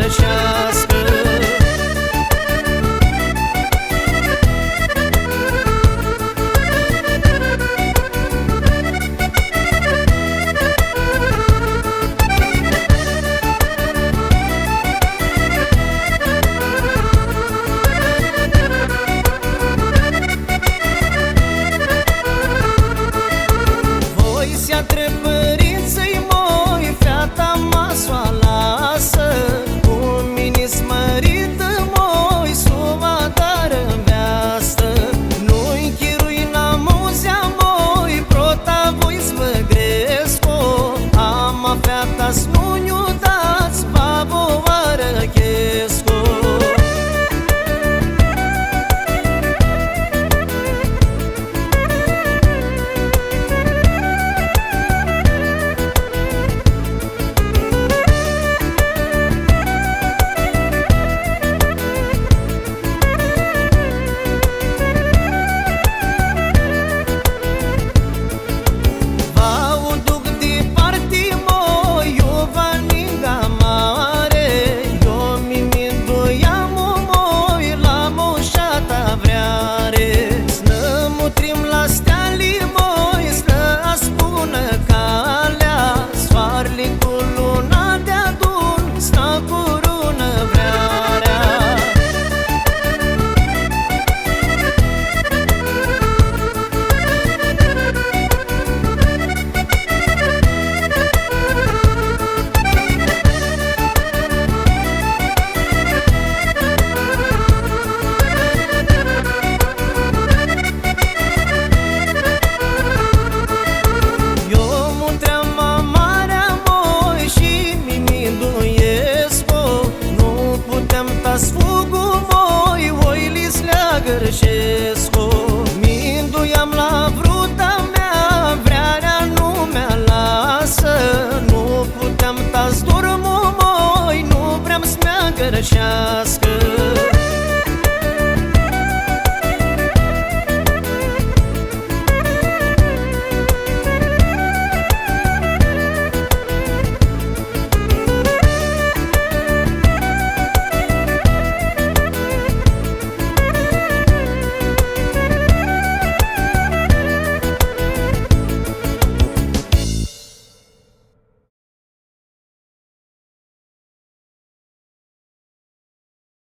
găsească. Între părinții moi, feata ma s-o lasă, cu mine smărită moi, s-o dară-n veastă. Nu-i chirui n-am muzea moi, prota voi svăgresc-o, ama feata-s nu-niu dați, babo arăchesc-o. Sfugul moi, oilis le gărșesc-o, mindu-i-am la vruta mea, vrearea nu mea lasă. Nu puteam ta-s dormul moi, nu vreau să mea gărșească.